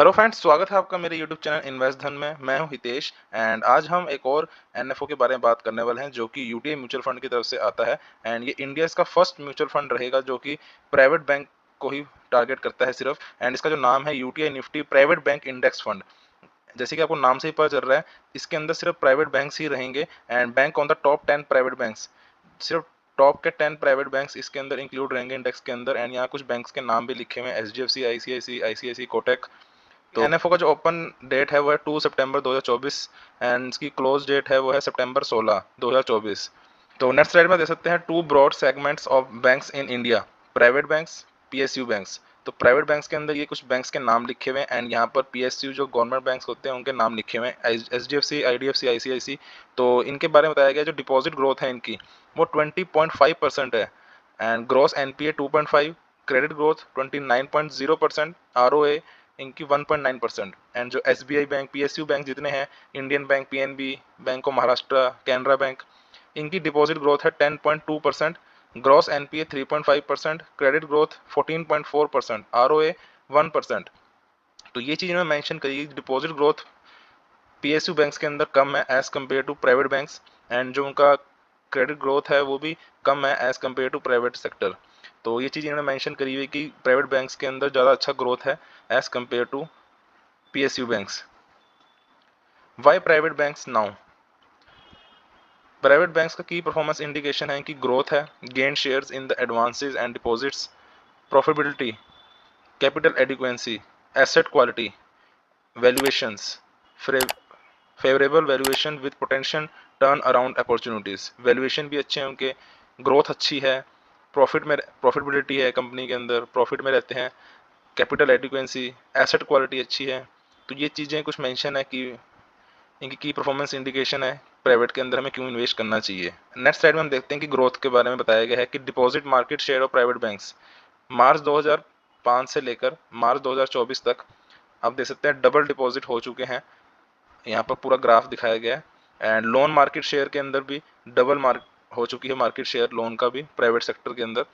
Hello friends, स्वागत है आपका मेरे यूट्यूब चैनल इन्वेस्ट धन में। मैं हूं हितेश एंड आज हम एक और एनएफओ के बारे में बात करने वाले हैं जो कि यूटीआई म्यूचुअल फंड की तरफ से आता है। एंड ये इंडिया का फर्स्ट म्यूचुअल फंड रहेगा जो कि प्राइवेट बैंक को ही टारगेट करता है सिर्फ। एंड इसका जो नाम है UTI Nifty private bank index fund. जैसे कि आपको नाम से ही पता चल रहा है, इसके अंदर सिर्फ प्राइवेट बैंक्स ही रहेंगे and bank on the top 10 private banks. सिर्फ टॉप के 10 प्राइवेट बैंक्स इसके अंदर इंक्लूड रहेंगे इंडेक्स के अंदर। एंड यहाँ कुछ बैंक्स के नाम भी लिखे हुए हैं, एचडीएफसी, आईसीआईसी, कोटक। तो एनएफओ का जो ओपन डेट है वो है 2 सितंबर 2024 एंड इसकी क्लोज डेट है वो है सितंबर 16 2024। तो नेक्स्ट स्लाइड में देख सकते हैं two broad segments of banks in India, private banks, PSU banks. तो प्राइवेट बैंक्स के अंदर ये कुछ बैंक्स के नाम लिखे हुए हैं एंड यहाँ पर पीएसयू जो गवर्नमेंट बैंक्स होते हैं उनके नाम लिखे हुए हैं, एचडीएफसी, आईडीएफसी, आईसीआईसी। तो इनके बारे में बताया गया जो डिपॉजिट ग्रोथ है इनकी वो 20.5% है and gross NPA 2.5, credit growth 29.0%, ROA इनकी 1.9%। एंड जो एसबीआई बैंक, पीएसयू बैंक जितने हैं, Indian bank, PNB, bank of Maharashtra, Canara bank, इनकी डिपॉजिट ग्रोथ है 10.2%, gross NPA 3.5%, credit growth 14.4%, ROA 1%। तो ये चीज़ मैं मेंशन करी, डिपॉजिट ग्रोथ पीएसयू बैंक्स के अंदर कम है as compare to private banks and जो उनका क्रेडिट ग्रोथ है वो भी कम है as compare to private sector. तो ये चीज़ इन्होंने मेंशन करी हुई कि प्राइवेट बैंक्स के अंदर ज़्यादा अच्छा ग्रोथ है as compare to PSU banks. Why private banks now? Private banks का की परफॉर्मेंस इंडिकेशन है कि ग्रोथ है, gain shares in the advances and deposits, profitability, capital adequacy, asset quality, valuations, favourable valuation with potential turn around opportunities. Valuation भी अच्छे हैं उनके, growth अच्छी है, प्रॉफिटेबिलिटी है, कंपनी के अंदर प्रॉफिट में रहते हैं, कैपिटल एडिक्वेंसी, एसेट क्वालिटी अच्छी है। तो ये चीज़ें कुछ मेंशन है कि इनकी की परफॉर्मेंस इंडिकेशन है प्राइवेट के अंदर हमें क्यों इन्वेस्ट करना चाहिए। नेक्स्ट स्लाइड में हम देखते हैं कि ग्रोथ के बारे में बताया गया है कि deposit market share of private banks March 2005 से लेकर मार्च 2024 तक आप देख सकते हैं डबल डिपॉजिट हो चुके हैं। यहाँ पर पूरा ग्राफ दिखाया गया है एंड लोन मार्केट शेयर के अंदर भी डबल मार्क हो चुकी है मार्केट शेयर लोन का भी प्राइवेट सेक्टर के अंदर।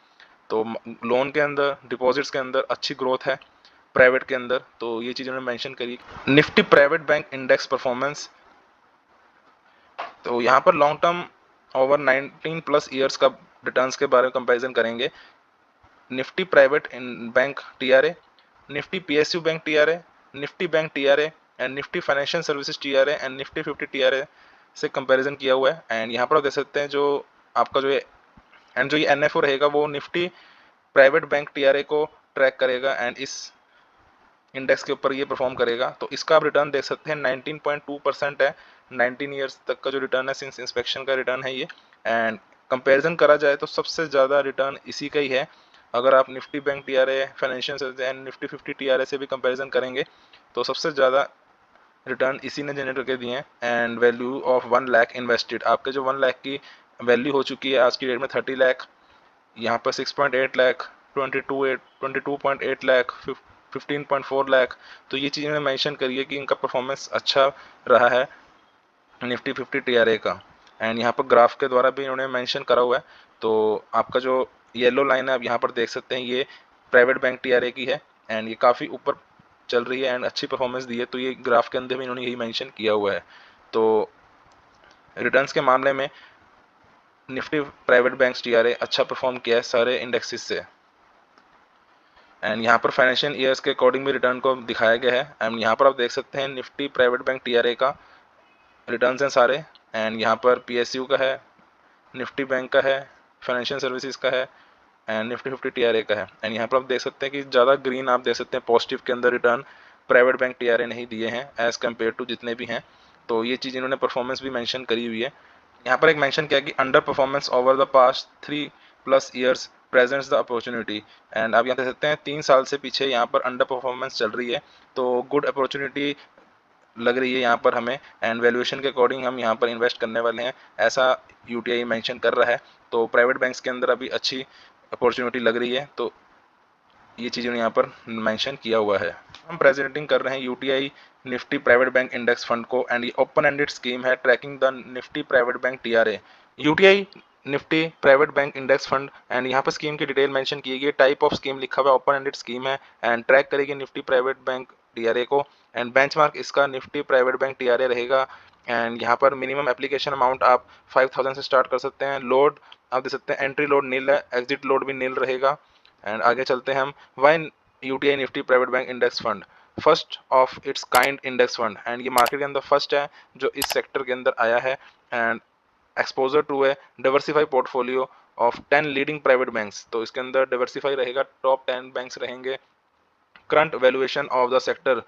तो लोन के अंदर, डिपॉजिट्स के अंदर अच्छी ग्रोथ है प्राइवेट के अंदर। तो ये चीज़ उन्होंने मेंशन करी। Nifty private bank index performance, तो यहाँ पर long term over 19 plus years का रिटर्न्स के बारे में कंपैरिजन करेंगे। Nifty private bank TRE, Nifty PSU bank TRE, Nifty bank TRE and Nifty financial services TRE and Nifty 50 TRE से comparison किया हुआ है। एंड यहाँ पर आप देख सकते हैं जो आपका जो ये एनएफओ रहेगा वो निफ्टी प्राइवेट बैंक टीआरए को ट्रैक करेगा एंड इस इंडेक्स के ऊपर ये परफॉर्म करेगा। तो इसका आप रिटर्न देख सकते हैं 19.2% है, 19 ईयर्स तक का जो रिटर्न है सिंस इंस्पेक्शन का रिटर्न है ये। एंड कंपैरिजन करा जाए तो सबसे ज़्यादा रिटर्न इसी का ही है। अगर आप Nifty bank TRE, financial services and Nifty 50 TRE से भी कंपैरिजन करेंगे तो सबसे ज़्यादा रिटर्न इसी ने जनरेट करके दिए हैं। And value of 1 lakh invested, आपके जो 1 लाख की वैल्यू हो चुकी है आज की डेट में 30 लाख, यहाँ पर 6.8 लाख, 22.8 लाख, 15.4 लाख। तो ये चीज़ें मेंशन करिए कि इनका परफॉर्मेंस अच्छा रहा है निफ्टी 50 टीआरए का। एंड यहाँ पर ग्राफ के द्वारा भी इन्होंने मेंशन करा हुआ है। तो आपका जो येलो लाइन है आप यहाँ पर देख सकते हैं ये प्राइवेट बैंक टीआरए की है एंड ये काफ़ी ऊपर चल रही है एंड अच्छी परफॉर्मेंस दी है। तो ये ग्राफ के अंदर भी इन्होंने यही मेंशन किया हुआ है। तो रिटर्न्स के मामले में निफ्टी प्राइवेट बैंक टीआरए अच्छा परफॉर्म किया है सारे इंडेक्सेस से। एंड यहाँ पर फाइनेंशियल ईयर्स के अकॉर्डिंग भी रिटर्न को दिखाया गया है। एंड यहाँ पर आप देख सकते हैं निफ्टी प्राइवेट बैंक टीआरए का रिटर्न्स हैं सारे। एंड यहाँ पर पीएसयू का है, निफ्टी बैंक का है, फाइनेंशियल सर्विसेज का है एंड निफ्टी 50 टीआरए का है। एंड यहाँ पर आप देख सकते हैं कि ज़्यादा ग्रीन आप देख सकते हैं पॉजिटिव के अंदर रिटर्न प्राइवेट बैंक टीआरए नहीं दिए हैं एज़ कम्पेयर टू जितने भी हैं। तो ये चीज़ इन्होंने परफॉर्मेंस भी मेंशन करी हुई है। यहाँ पर एक मेंशन किया कि under performance over the past 3+ years presents the opportunity. And आप यहाँ देख सकते हैं 3 साल से पीछे यहाँ पर अंडर परफॉर्मेंस चल रही है। तो गुड अपॉर्चुनिटी लग रही है यहाँ पर हमें एंड वैल्यूएशन के अकॉर्डिंग हम यहाँ पर इन्वेस्ट करने वाले हैं, ऐसा यूटीआई मेंशन कर रहा है। तो प्राइवेट बैंक्स के अंदर अभी अच्छी अपॉर्चुनिटी लग रही है। तो ये चीज़ यहाँ पर मेंशन किया हुआ है। हम प्रेजेंटिंग कर रहे हैं UTI Nifty private bank index fund को एंड ये ओपन एंडेड स्कीम है tracking the Nifty private bank TRE. UTI Nifty private bank index fund and यहाँ पर स्कीम की डिटेल मेंशन की गई है। टाइप ऑफ स्कीम लिखा हुआ है, ओपन एंडेड स्कीम है एंड ट्रैक करेगी निफ्टी प्राइवेट बैंक टीआरए को। एंड बेंचमार्क इसका निफ्टी प्राइवेट बैंक टीआरए रहेगा। एंड यहाँ पर मिनिमम एप्लीकेशन अमाउंट आप 5000 से स्टार्ट कर सकते हैं। लोड आप दे सकते हैं, एंट्री लोड नील है, एग्जिट लोड भी नील रहेगा। एंड आगे चलते हैं हम। Why UTI Nifty private bank index fund first of its kind index fund, and ये मार्केट के अंदर फर्स्ट है जो इस सेक्टर के अंदर आया है। And exposure to a diversify portfolio of 10 leading private banks, तो इसके अंदर डिवर्सिफाई रहेगा, टॉप 10 बैंक्स रहेंगे। Current valuation of the sector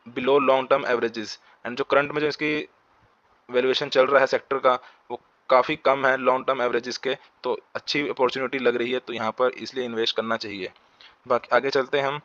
below long term averages, and जो करंट में जो इसकी वैल्यूएशन चल रहा है सेक्टर का वो काफ़ी कम है लॉन्ग टर्म एवरेजेस के, तो अच्छी अपॉर्चुनिटी लग रही है, तो यहाँ पर इसलिए इन्वेस्ट करना चाहिए। बाकी आगे चलते हैं हम।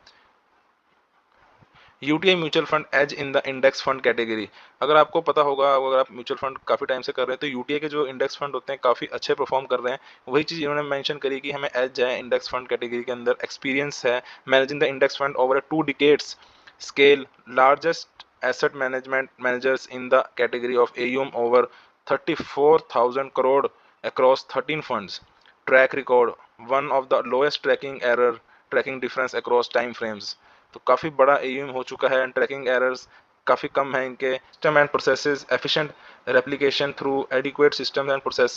UTI mutual fund as in the index fund category. अगर आपको पता होगा, अगर आप म्यूचुअल फंड काफ़ी टाइम से कर रहे हैं तो यूटीआई के जो इंडेक्स फंड होते हैं काफ़ी अच्छे परफॉर्म कर रहे हैं। वही चीज़ इन्होंने मेंशन करी कि हमें एज है इंडेक्स फंड कैटेगरी के अंदर, एक्सपीरियंस है managing the index fund over 2 decades, scale largest asset management managers in the category of AUM over 34,000 crore across 13 funds, track record one of the lowest tracking error tracking difference across time frames। तो काफ़ी बड़ा AUM हो चुका है and trekking errors काफ़ी कम है इनके। System and processes efficient replication through adequate system and process.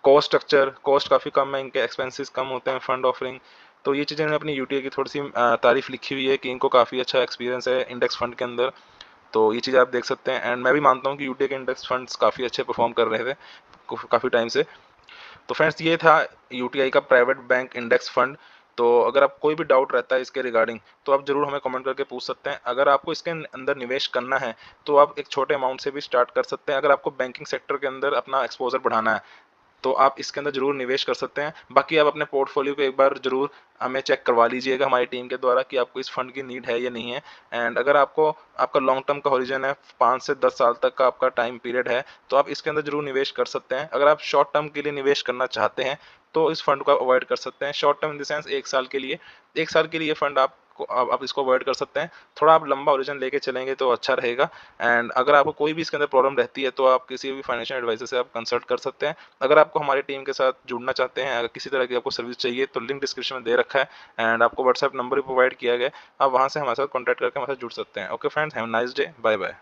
Cost structure, cost काफ़ी कम है इनके, एक्सपेंसेस कम होते हैं फंड ऑफरिंग। तो ये चीज़ें अपनी यूटीआई की थोड़ी सी तारीफ लिखी हुई है कि इनको काफ़ी अच्छा एक्सपीरियंस है इंडेक्स फंड के अंदर, तो ये चीज़ आप देख सकते हैं। एंड मैं भी मानता हूँ कि यूटीआई के इंडेक्स फंड्स काफ़ी अच्छे परफॉर्म कर रहे थे काफ़ी टाइम से। तो फ्रेंड्स ये था यूटीआई का प्राइवेट बैंक इंडेक्स फंड। तो अगर आप कोई भी डाउट रहता है इसके रिगार्डिंग तो आप जरूर हमें कमेंट करके पूछ सकते हैं। अगर आपको इसके अंदर निवेश करना है तो आप एक छोटे अमाउंट से भी स्टार्ट कर सकते हैं। अगर आपको बैंकिंग सेक्टर के अंदर अपना एक्सपोजर बढ़ाना है तो आप इसके अंदर जरूर निवेश कर सकते हैं। बाकी आप अपने पोर्टफोलियो को एक बार जरूर हमें चेक करवा लीजिएगा हमारी टीम के द्वारा कि आपको इस फंड की नीड है या नहीं है। एंड अगर आपको आपका लॉन्ग टर्म का हॉरिजन है, 5 से 10 साल तक का आपका टाइम पीरियड है, तो आप इसके अंदर जरूर निवेश कर सकते हैं। अगर आप शॉर्ट टर्म के लिए निवेश करना चाहते हैं तो इस फंड को अवॉइड कर सकते हैं। Short term in the sense 1 साल के लिए, 1 साल के लिए फंड आप इसको अवॉइड कर सकते हैं। थोड़ा आप लंबा ओरिजिन लेके चलेंगे तो अच्छा रहेगा। एंड अगर आपको कोई भी इसके अंदर प्रॉब्लम रहती है तो आप किसी भी फाइनेंशियल एडवाइजर से आप कंसल्ट कर सकते हैं। अगर आपको हमारी टीम के साथ जुड़ना चाहते हैं, अगर किसी तरह की आपको सर्विस चाहिए तो लिंक डिस्क्रिप्शन में दे रखा है एंड आपको व्हाट्सएप नंबर भी प्रोवाइड किया गया है, आप वहाँ से हमारे साथ कॉन्टैक्ट करके हमारे साथ जुड़ सकते हैं। Okay friends, have a nice day, bye bye.